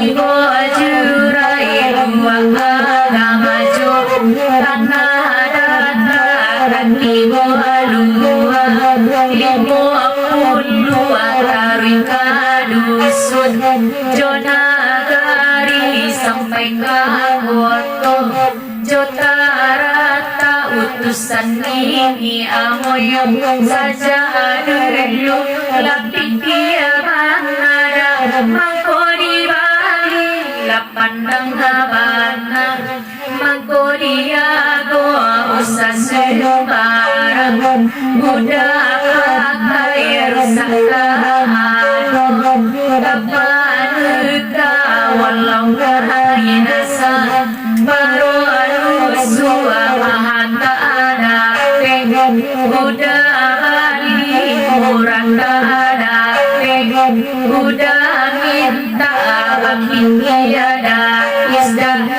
Ibu jurai ruang agama jo tanah dataran ibu luar ibu luar tarika dusun jonagari sampai kagoto jotarata utusan ini amoyong saja dulu lapik dia ada mangko di Bali lapandang habana mangko dia goa usah sembarang budak pakai rusak kahan tapanuka walau kainasa baru arusua mahanta ada pengen budak Bali murah ada pengen budak minta bakin tiada isdah